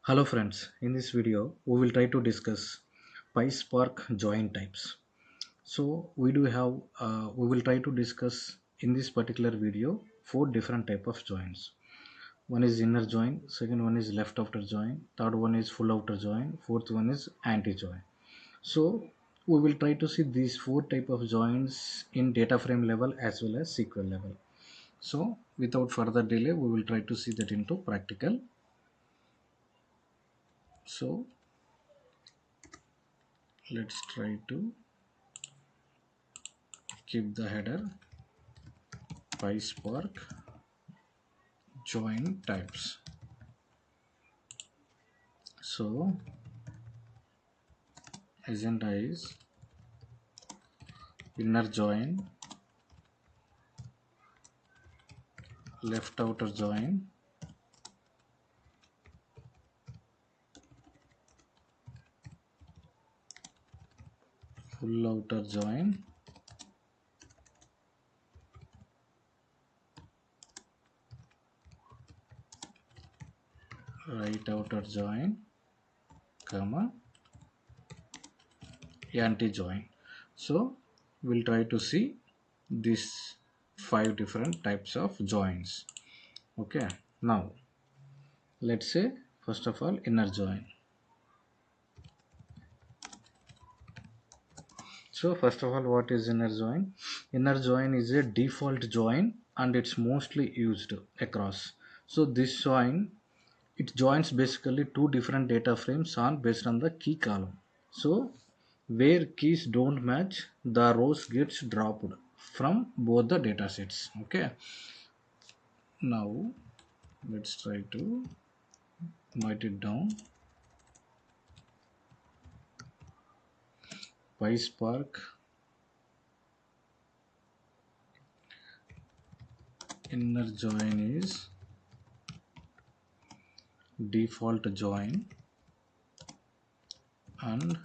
Hello friends, in this video we will try to discuss Pyspark join types. So we will try to discuss in this particular video four different type of joins. One is inner join, second one is left outer join, third one is full outer join, fourth one is anti join. So we will try to see these four type of joins in data frame level as well as SQL level. So without further delay we will try to see that into practical. So let's try to keep the header Pyspark join types. So agenda is inner join, left outer join, full outer join, right outer join, comma anti join. So we'll try to see these five different types of joins. Okay, now let's say first of all inner join. So first of all, what is inner join? Inner join is a default join and it's mostly used across. So this join, it joins basically two different data frames on based on the key column. So where keys don't match, the rows gets dropped from both the data sets. Okay. Now let's try to write it down. Pyspark inner join is default join and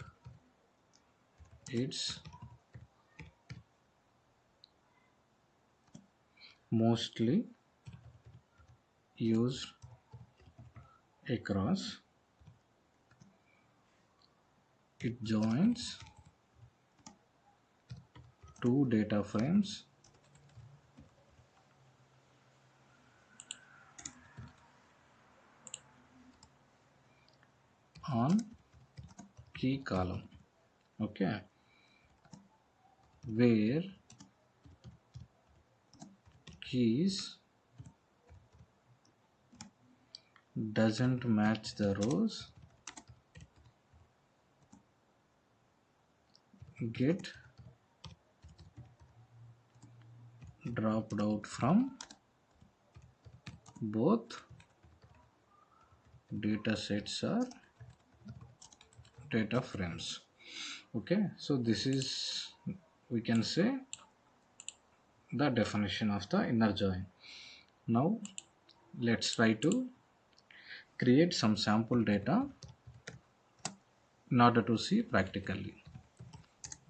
it's mostly used across. It joins two data frames on key column. Okay, where keys doesn't match the rows get dropped out from both data sets or data frames. Okay, so this is, we can say, the definition of the inner join. Now let's try to create some sample data in order to see practically.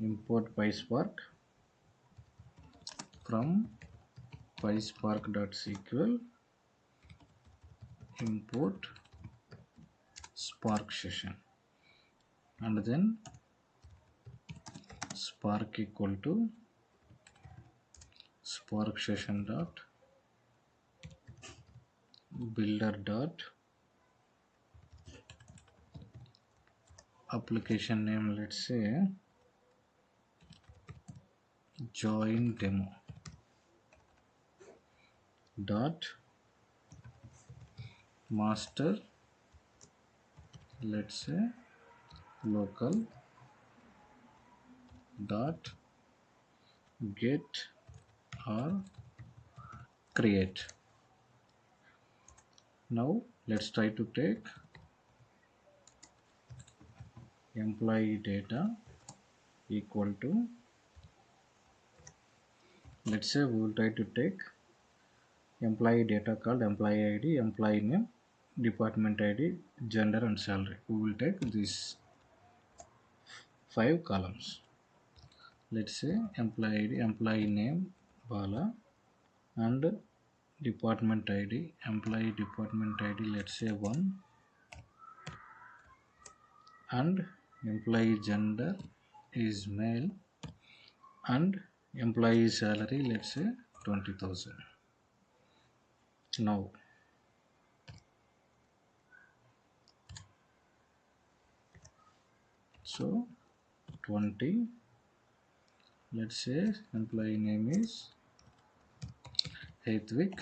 Import Pyspark from pyspark.sql, import spark session, and then spark equal to spark session dot builder dot application name, let's say join demo dot master, let's say local dot get or create. Now let's try to take employee data equal to, let's say we will try to take employee data called employee ID, employee name, department ID, gender and salary. We will take these five columns. Let's say employee ID, employee name Bala, and department ID, employee department ID, let's say 1, and employee gender is male, and employee salary, let's say 20,000. Now so 20, let's say employee name is Hedwig,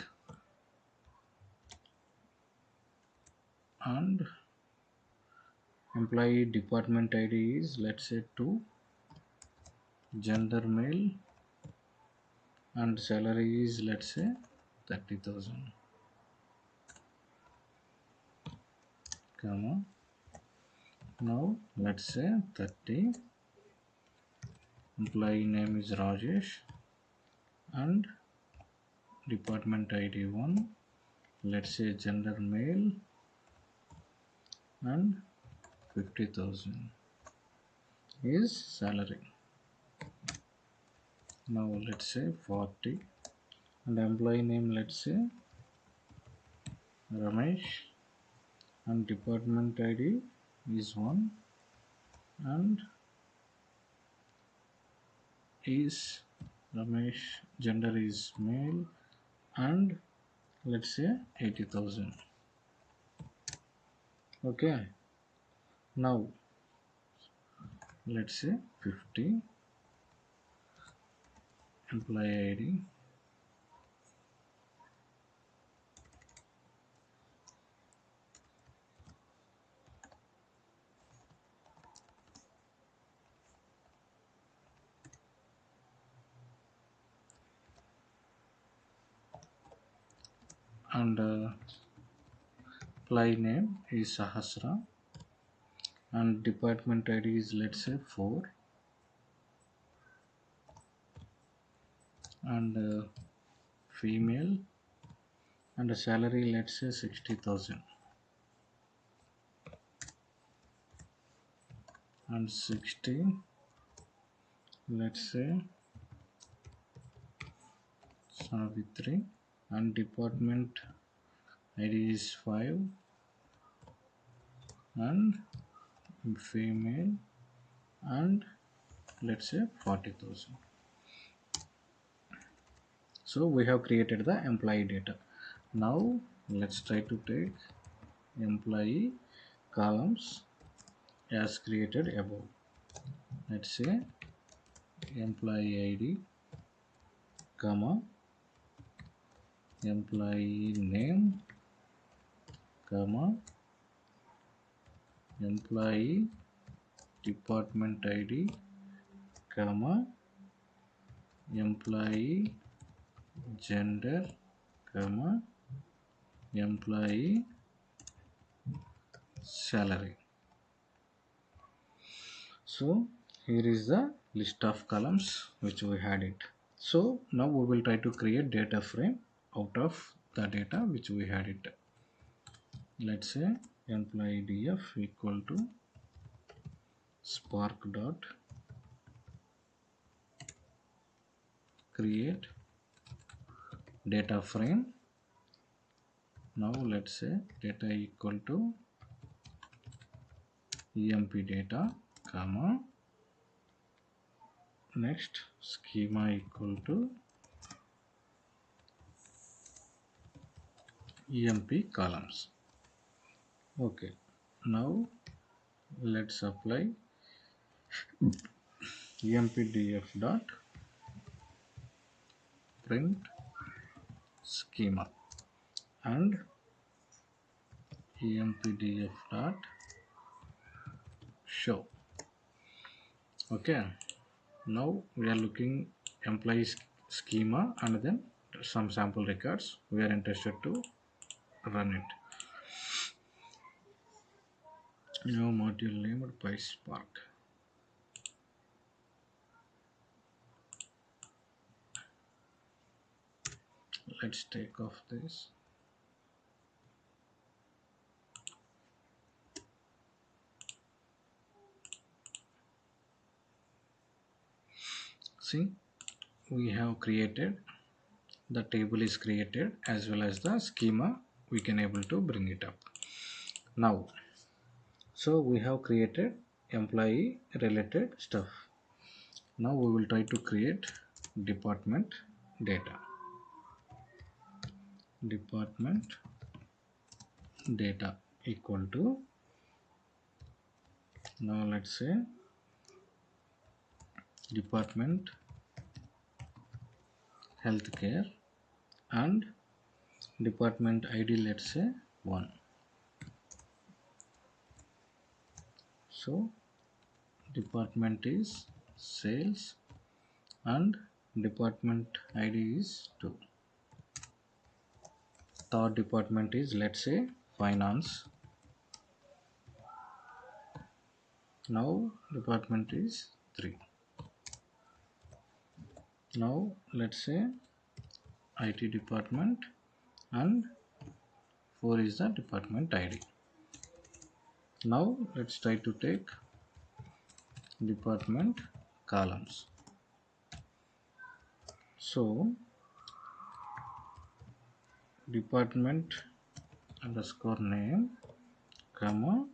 and employee department ID is, let's say 2, gender male, and salary is, let's say 30,000, comma. Now let's say 30, employee name is Rajesh, and department ID 1, let's say gender male, and 50,000 is salary. Now let's say 40, and employee name, let's say Ramesh, and department ID is 1, and is Ramesh, gender is male, and let's say 80,000. Okay, now let's say 50, employee ID, and employee name is Sahasra, and department ID is, let's say 4, and female, and the salary, let's say 60,000, and 60, let's say Savitri, and department ID is 5, and female, and let's say 40,000. So we have created the employee data. Now let's try to take employee columns as created above. Let's say employee ID, comma, employee name, comma, employee department ID, comma, employee gender, comma, employee salary. So here is the list of columns which we had it. So now we will try to create data frame out of the data which we had it. Let's say employee df equal to spark dot create data frame. Now let's say data equal to emp data, comma, next schema equal to emp columns. Okay, now let's apply empdf dot print schema and empdf dot show. Okay, now we are looking employee schema and then some sample records. We are interested to run it. New module named Pyspark. Let's take off this. See, we have created, the table is created as well as the schema we can able to bring it up. Now So we have created employee related stuff. Now we will try to create department data. Department data equal to, now let's say department healthcare and department ID, let's say 1. So department is sales and department ID is 2. Third department is, let's say, finance. Now department is 3. Now let's say IT department and 4 is the department ID. Now let's try to take department columns. So department underscore name, comma,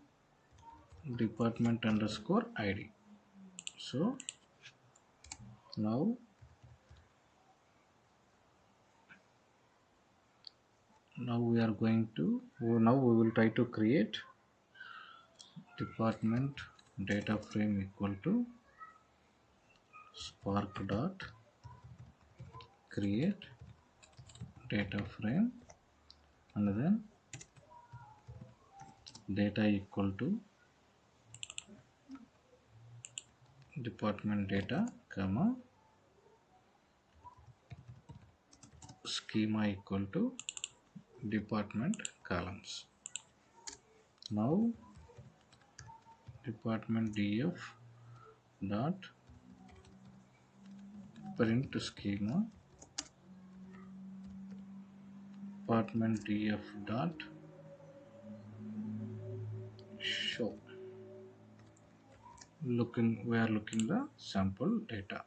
department underscore ID. So now we are going to, now we will try to create department data frame equal to spark dot create data frame, and then data equal to department data, comma, schema equal to department columns. Now department df dot print schema, department df dot show. We are looking the sample data.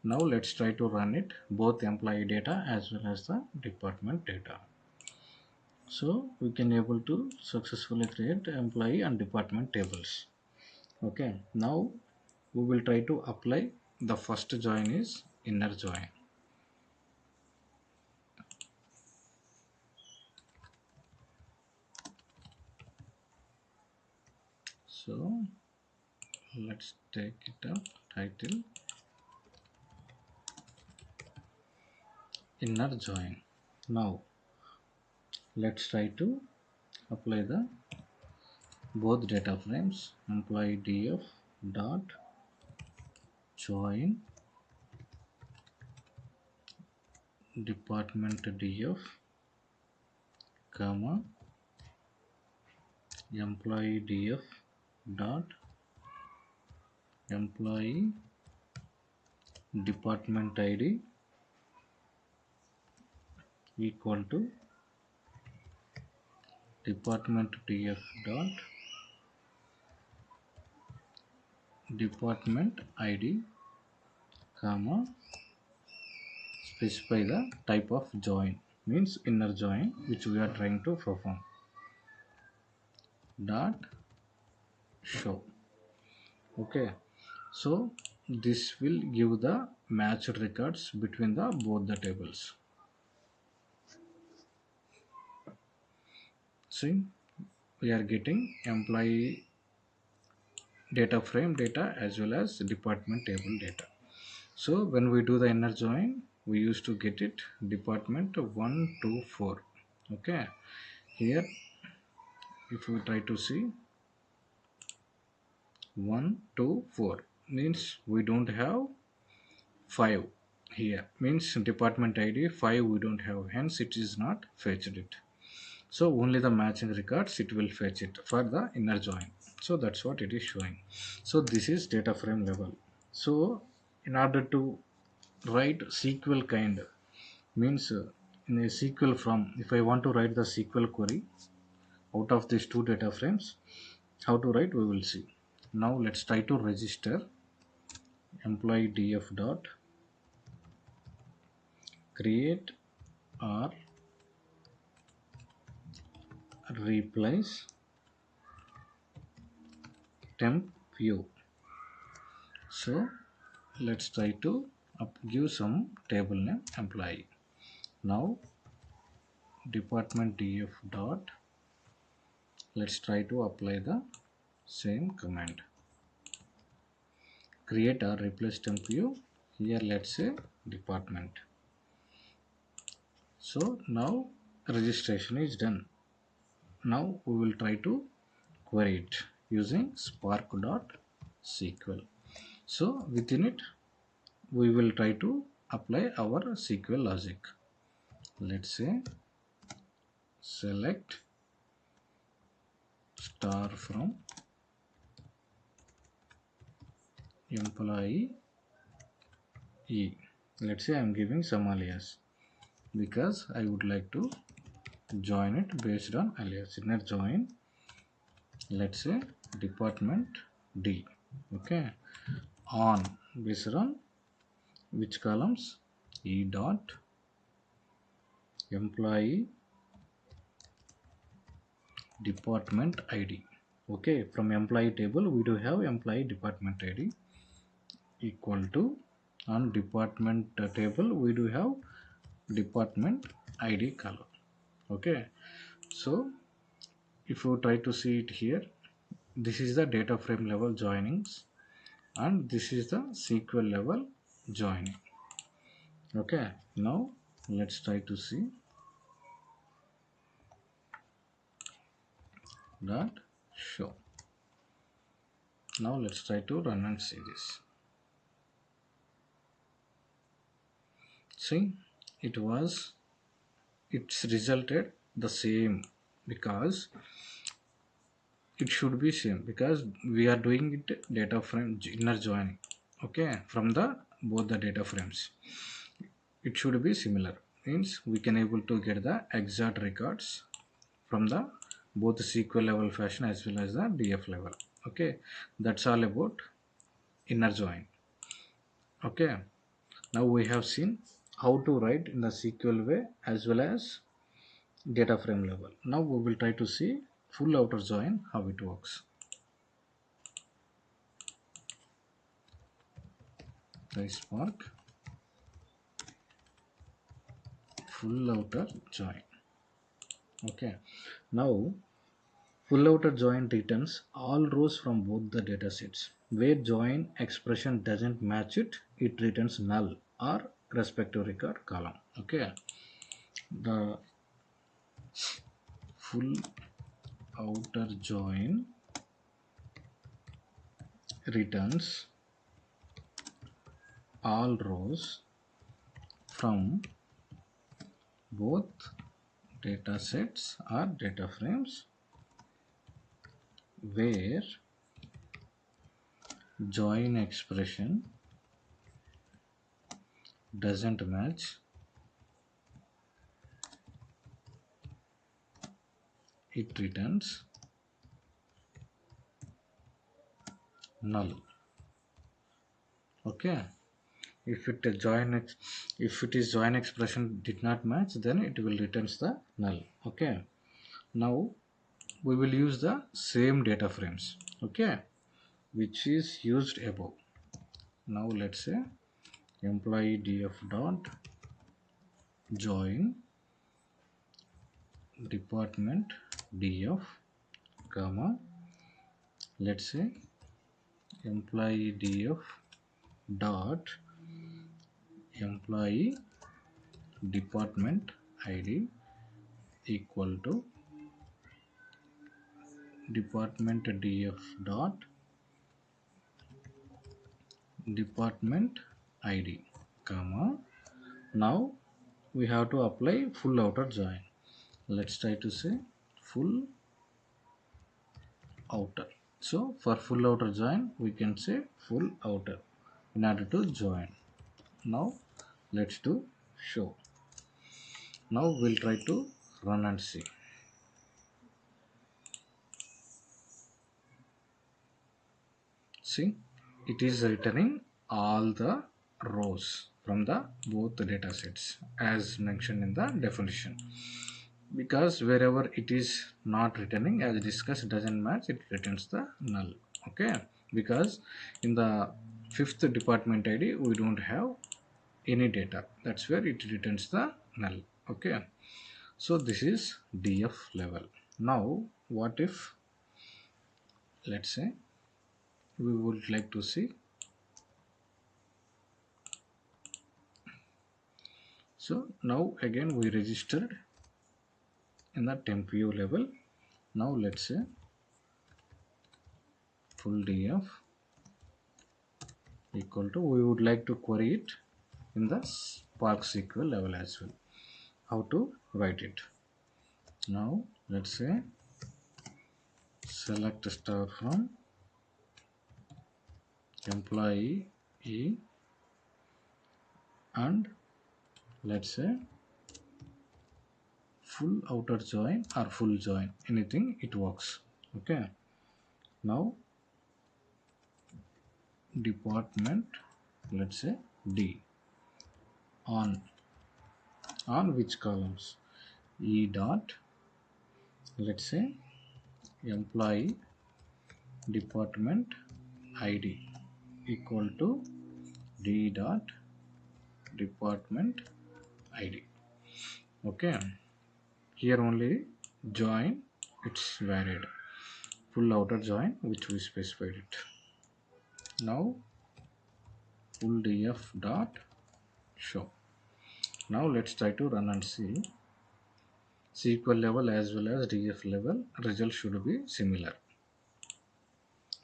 Now let's try to run it, both employee data as well as the department data. So we can able to successfully create employee and department tables. Okay, now we will try to apply the first join is inner join. So let's take it up, title inner join. Now let's try to apply the both data frames, employee df dot join department df, comma, employee df dot employee department ID equal to department df dot department ID, comma, specify the type of join, means inner join which we are trying to perform, dot show. Okay, so this will give the matched records between the both the tables. See, we are getting employee data frame data as well as department table data. So when we do the inner join, we used to get it department 1 to 4. Okay, here if we try to see 1 to 4 means we don't have 5 here, means department ID 5 we don't have, hence it is not fetched it. So only the matching records it will fetch it for the inner join. So that's what it is showing. So this is data frame level. So in order to write SQL kind, means in a SQL from, if I want to write the SQL query out of these two data frames, how to write we will see. Now let's try to register employee df dot create or replace temp view. So let's try to give some table name employee. Now department df dot, let's try to apply the same command, create or replace temp view. Here let's say department. So now registration is done. Now we will try to query it using spark.sql. So within it we will try to apply our SQL logic. Let's say select star from employee E. Let's say I am giving some alias because I would like to join it based on alias. Inner join, let's say department D. Okay, on based on which columns? E dot employee department ID. Okay, from employee table we do have employee department ID equal to, on department table we do have department ID column. Okay, so if you try to see it here, this is the data frame level joinings and this is the SQL level joining. Okay, now let's try to see that show. Now let's try to run and see this. See, it's resulted the same because it should be same because we are doing it data frame inner joining. Okay, from the both the data frames it should be similar, means we can able to get the exact records from the both the SQL level fashion as well as the DF level. Okay, that's all about inner join. Okay, now we have seen how to write in the SQL way as well as data frame level. Now we will try to see full outer join, how it works. Pyspark full outer join. Okay, now full outer join returns all rows from both the data sets. Where join expression doesn't match it, it returns null or respective record column. Okay, the full outer join returns all rows from both data sets or data frames where join expression doesn't match, it returns null. Okay, if it is join expression did not match, then it will returns the null. Okay, now we will use the same data frames, okay, which is used above. Now let's say employee df dot join department df comma, let's say employee df dot employee department id equal to department df dot department id comma. Now we have to apply full outer join. Let's try to say full outer. So for full outer join we can say full outer in order to join. Now let's do show. Now we'll try to run and see. See, it is returning all the rows from the both the data sets as mentioned in the definition, because wherever it is not returning as discussed doesn't match, it returns the null. Okay, because in the fifth department id we don't have any data, that's where it returns the null. Okay, so this is df level. Now what if, let's say, we would like to see, so now again we registered in the temp view level. Now let's say full df equal to, we would like to query it in the Spark SQL level as well. How to write it? Now let's say select star from employee e, and let's say full outer join or full join, anything it works. Okay, now department, let's say d, on which columns, e dot, let's say employee department id equal to d dot department id. Okay, here only join, it's varied full outer join which we specified it. Now full df dot show. Now let's try to run and see. SQL level as well as df level result should be similar.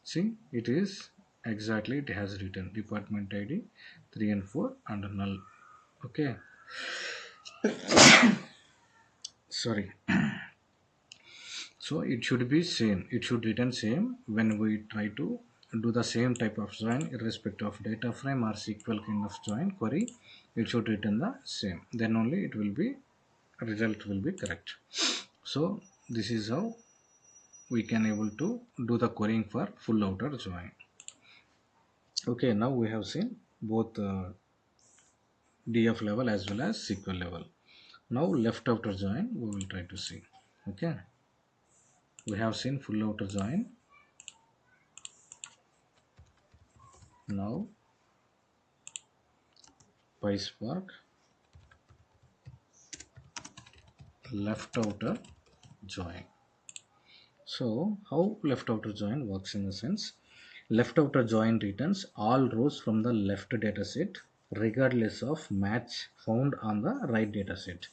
See, it is exactly, it has written department id 3 and 4 and null. Okay, sorry. So it should be same, it should return same when we try to do the same type of join irrespective of data frame or SQL kind of join query. It should return the same, then only it will be, result will be correct. So this is how we can able to do the querying for full outer join. Okay, now we have seen both df level as well as SQL level. Now left outer join we will try to see. Okay, we have seen full outer join. Now Pyspark left outer join. So how left outer join works in the sense, left outer join returns all rows from the left dataset regardless of match found on the right dataset.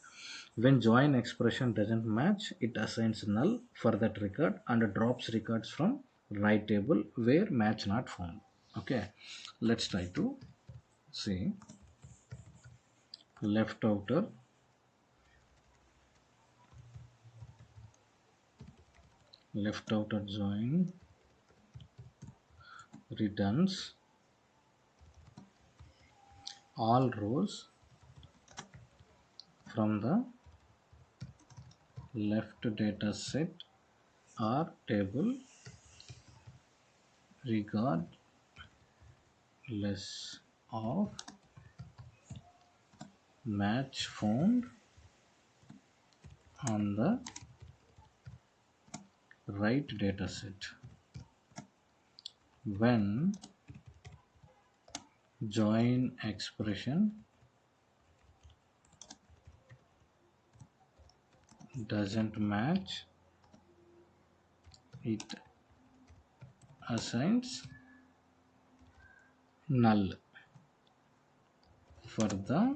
When join expression doesn't match, it assigns null for that record and drops records from right table where match not found. Okay, let's try to see left outer join returns all rows from the left data set or table regardless of match found on the right data set when join expression doesn't match, it assigns null for the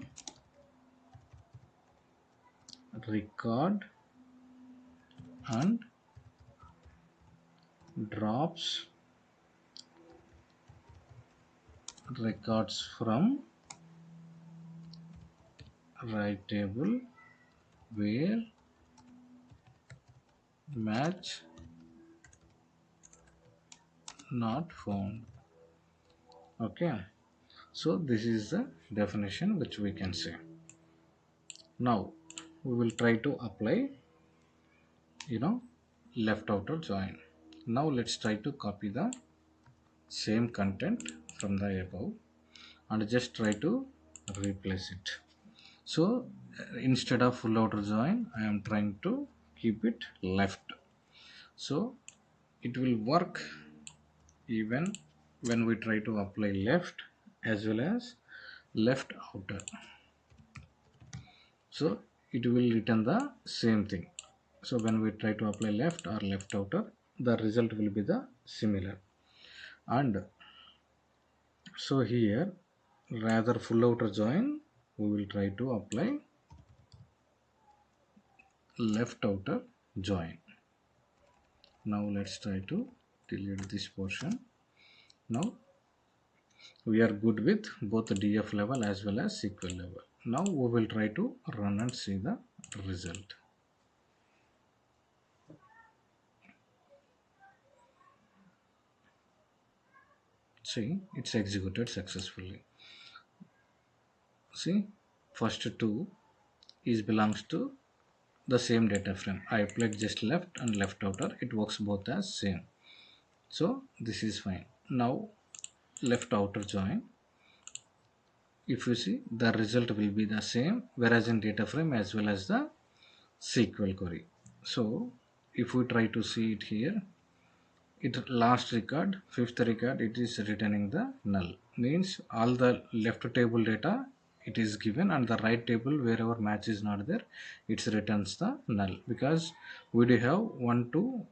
record and drops records from right table where match not found. Okay, so this is the definition which we can say. Now we will try to apply, left outer join. Now let's try to copy the same content from the above and just try to replace it. So instead of full outer join I am trying to keep it left, so it will work even when we try to apply left as well as left outer. So it will return the same thing. So when we try to apply left or left outer, the result will be the similar. And so here, rather full outer join, we will try to apply left outer join. Now let's try to delete this portion. Now we are good with both the DF level as well as SQL level. Now we will try to run and see the result. See, it's executed successfully. See, first two is belongs to the same data frame. I applied just left and left outer. It works both as same. So this is fine. Now left outer join. If you see, the result will be the same, whereas in data frame as well as the SQL query. So if we try to see it here, it last record, fifth record, it is returning the null. Means all the left table data it is given, and the right table wherever match is not there, it returns the null, because we do have 1 2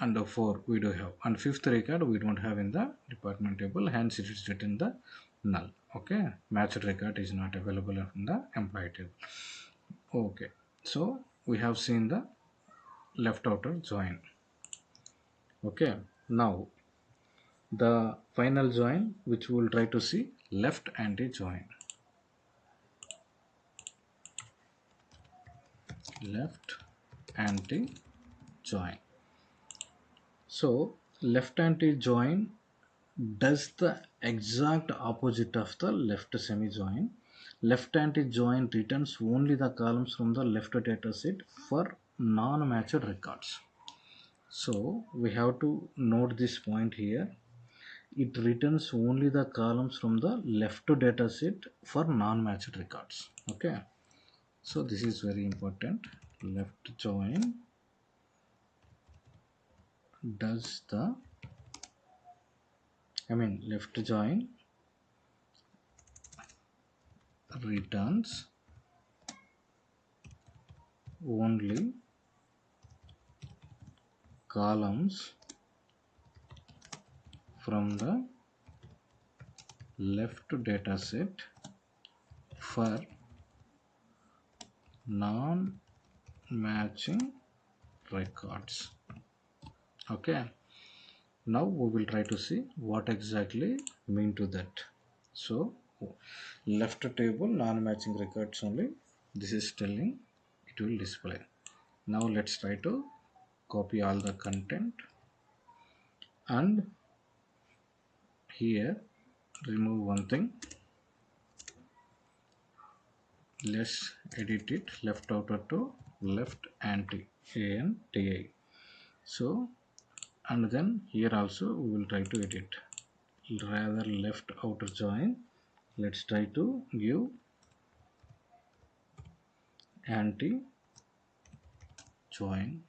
and 4 we do have, and fifth record we don't have in the department table, hence it is written the null. Okay, matched record is not available in the employee table. Okay, so we have seen the left outer join. Okay, now the final join, which we will try to see, left anti join. Left anti join. So left anti join does the exact opposite of the left semi join. Left anti join returns only the columns from the left data set for non-matched records. So we have to note this point here. It returns only the columns from the left data set for non-matched records. Okay, so this is very important. Left join does the left join returns only columns from the left data set for non-matching records. Okay, now we will try to see what exactly mean to that. So left table non-matching records only, this is telling it will display. Now let's try to copy all the content and here remove one thing. Let's edit it, left outer to left anti ANTI. So and then here also we will try to edit, rather left outer join, let's try to give anti join.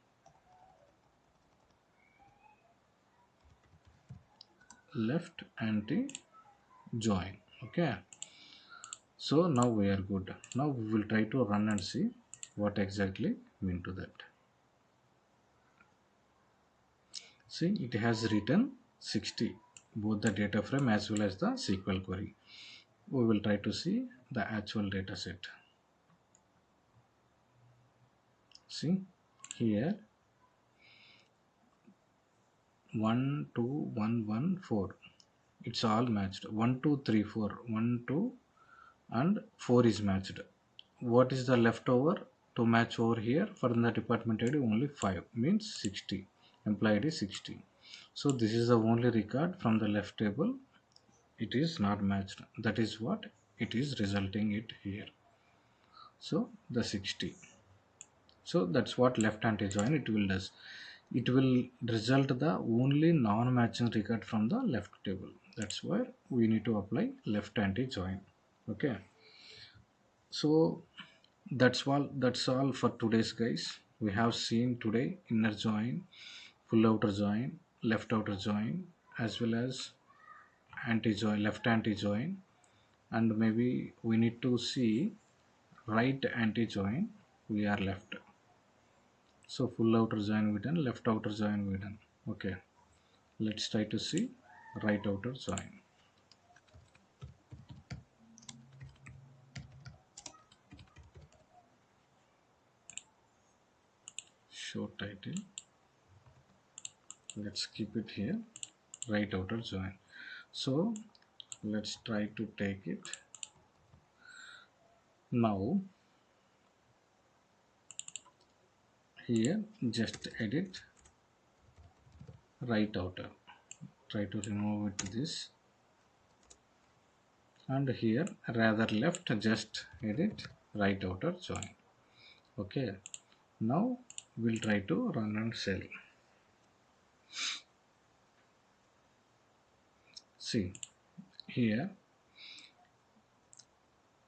Left anti join. Okay, so now we are good. Now we will try to run and see what exactly mean to that. See, it has written 60, both the data frame as well as the SQL query. We will try to see the actual data set. See here 1 2 1 1 4, it's all matched. 1 2 3 4, 1 2 and 4 is matched. What is the leftover to match over here? For the department ID only 5, means 60, employee ID 60. So this is the only record from the left table it is not matched. That is what it is resulting it here. So the 60. So that's what left anti join it will does. It will result the only non-matching record from the left table. That's why we need to apply left anti join. Okay, so that's all for today's guys. We have seen today inner join, full outer join, left outer join, as well as anti-join, left anti-join, and maybe we need to see right anti-join. We are left. So full outer join we done, left outer join we done. Okay, let's try to see right outer join. Show title. Let's keep it here, right outer join. So let's try to take it. Now here just edit right outer. Try to remove it this, and here rather left just edit right outer join. Okay, now we'll try to run and sell. See here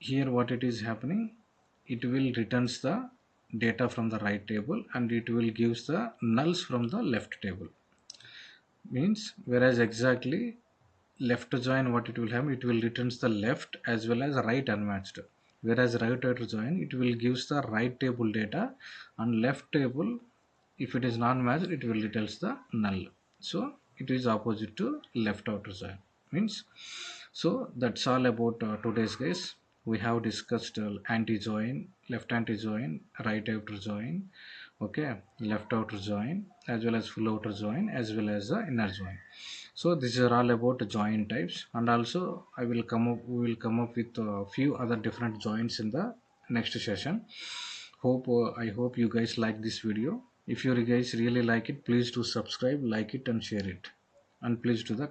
what it is happening, it will returns the data from the right table and it will gives the nulls from the left table. Means whereas exactly left join what it will have, it will returns the left as well as right unmatched, whereas right outer join it will gives the right table data and left table, if it is non-matched it will returns the null. So it is opposite to left outer join. Means so that's all about today's guys. We have discussed anti-join, left anti-join, right outer join, okay, left outer join as well as full outer join as well as the inner join. So these are all about join types, and also we will come up with a few other different joins in the next session. I hope you guys like this video. If you guys really like it, please do subscribe, like it and share it, and please do the